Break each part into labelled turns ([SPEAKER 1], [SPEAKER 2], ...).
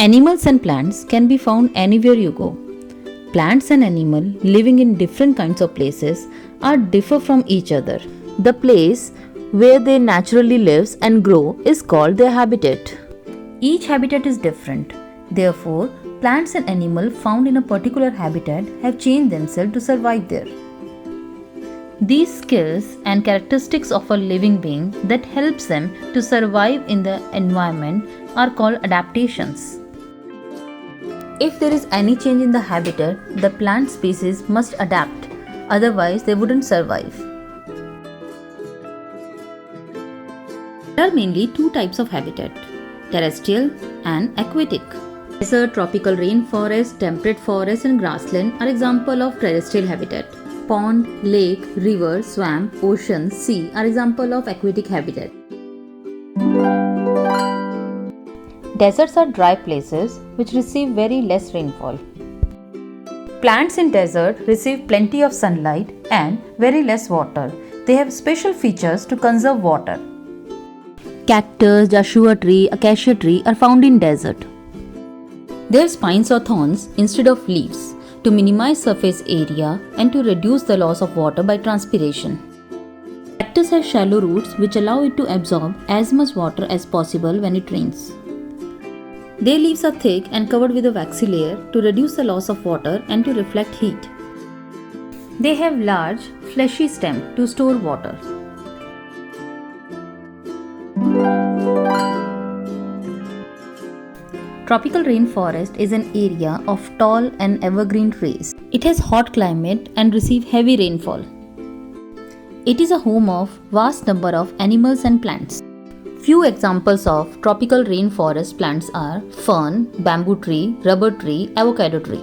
[SPEAKER 1] Animals and plants can be found anywhere you go. Plants and animals living in different kinds of places are differ from each other. The place where they naturally live and grow is called their habitat. Each habitat is different. Therefore, plants and animals found in a particular habitat have changed themselves to survive there. These skills and characteristics of a living being that helps them to survive in the environment are called adaptations. If there is any change in the habitat, the plant species must adapt, otherwise they wouldn't survive. There are mainly two types of habitat, terrestrial and aquatic. Desert, tropical rainforest, temperate forest and grassland are examples of terrestrial habitat. Pond, lake, river, swamp, ocean, sea are examples of aquatic habitat. Deserts are dry places which receive very less rainfall. Plants in desert receive plenty of sunlight and very less water. They have special features to conserve water. Cactus, Joshua tree, acacia tree are found in desert. They have spines or thorns instead of leaves to minimize surface area and to reduce the loss of water by transpiration. Cactus has shallow roots which allow it to absorb as much water as possible when it rains. Their leaves are thick and covered with a waxy layer to reduce the loss of water and to reflect heat. They have large, fleshy stem to store water. Tropical rainforest is an area of tall and evergreen trees. It has hot climate and receives heavy rainfall. It is a home of vast number of animals and plants. Few examples of tropical rainforest plants are fern, bamboo tree, rubber tree, avocado tree.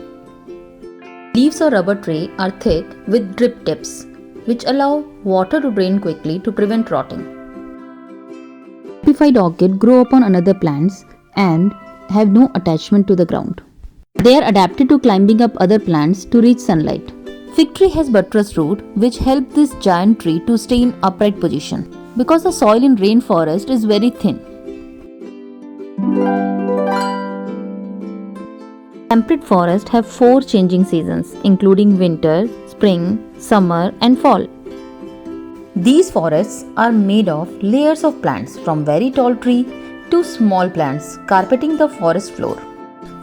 [SPEAKER 1] Leaves of rubber tree are thick with drip tips, which allow water to drain quickly to prevent rotting. Typified orchid grow upon another plants and have no attachment to the ground. They are adapted to climbing up other plants to reach sunlight. Fig tree has buttress root which help this giant tree to stay in upright position because the soil in rainforest is very thin. Temperate forests have 4 changing seasons including winter, spring, summer and fall. These forests are made of layers of plants from very tall tree to small plants carpeting the forest floor.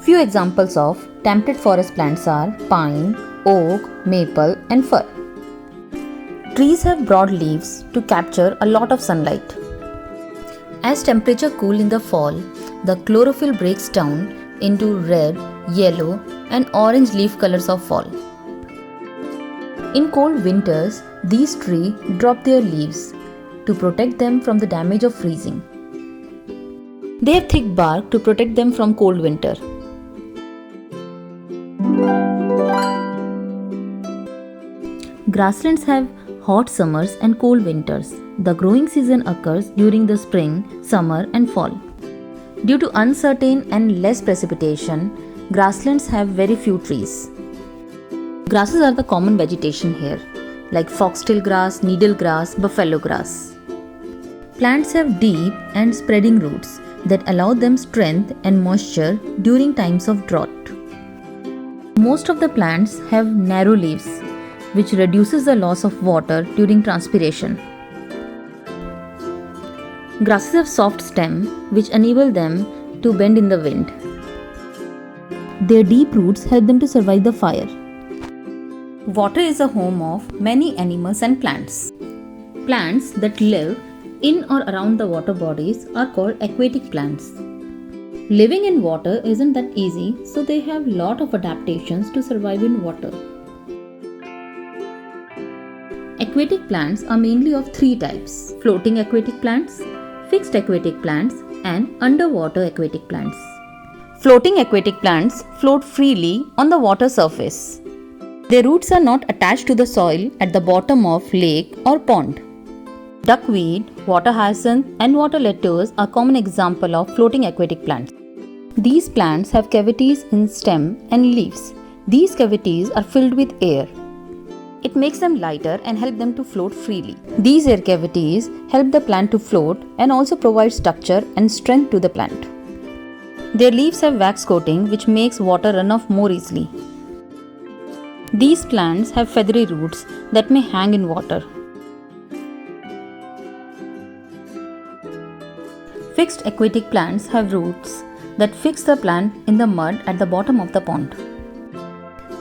[SPEAKER 1] Few examples of temperate forest plants are pine, oak, maple and fir. Trees have broad leaves to capture a lot of sunlight. As temperature cool in the fall, the chlorophyll breaks down into red, yellow and orange leaf colors of fall. In cold winters, these trees drop their leaves to protect them from the damage of freezing. They have thick bark to protect them from cold winter. Grasslands have hot summers and cold winters. The growing season occurs during the spring, summer and fall. Due to uncertain and less precipitation, grasslands have very few trees. Grasses are the common vegetation here, like foxtail grass, needle grass, buffalo grass. Plants have deep and spreading roots that allow them strength and moisture during times of drought. Most of the plants have narrow leaves, which reduces the loss of water during transpiration. Grasses have soft stem, which enable them to bend in the wind. Their deep roots help them to survive the fire. Water is a home of many animals and plants. Plants that live in or around the water bodies are called aquatic plants. Living in water isn't that easy, so they have lot of adaptations to survive in water. Aquatic plants are mainly of 3 types: floating aquatic plants, fixed aquatic plants, and underwater aquatic plants. Floating aquatic plants float freely on the water surface. Their roots are not attached to the soil at the bottom of lake or pond. Duckweed, water hyacinth, and water lettuce are common examples of floating aquatic plants. These plants have cavities in stem and leaves. These cavities are filled with air. It makes them lighter and help them to float freely. These air cavities help the plant to float and also provide structure and strength to the plant. Their leaves have wax coating which makes water run off more easily. These plants have feathery roots that may hang in water. Fixed aquatic plants have roots that fix the plant in the mud at the bottom of the pond.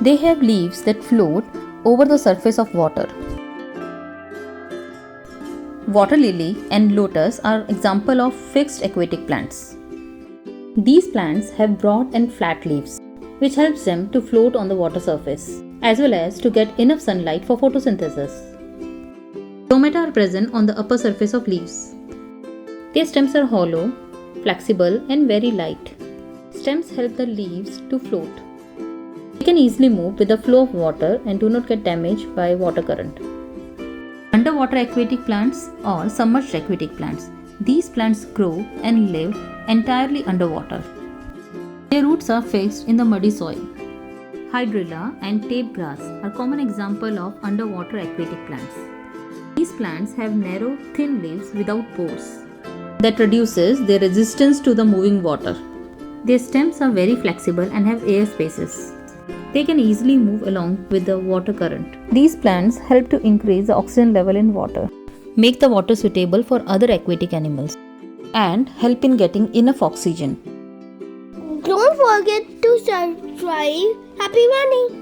[SPEAKER 1] They have leaves that float over the surface of water. Water lily and lotus are examples of fixed aquatic plants. These plants have broad and flat leaves, which helps them to float on the water surface, as well as to get enough sunlight for photosynthesis. Stomata are present on the upper surface of leaves. Their stems are hollow, flexible and very light. Stems help the leaves to float. They can easily move with the flow of water and do not get damaged by water current. Underwater aquatic plants or submerged aquatic plants. These plants grow and live entirely underwater. Their roots are fixed in the muddy soil. Hydrilla and tape grass are common examples of underwater aquatic plants. These plants have narrow, thin leaves without pores that reduces their resistance to the moving water. Their stems are very flexible and have air spaces. They can easily move along with the water current. These plants help to increase the oxygen level in water, make the water suitable for other aquatic animals, and help in getting enough oxygen.
[SPEAKER 2] Don't forget to subscribe. Happy running!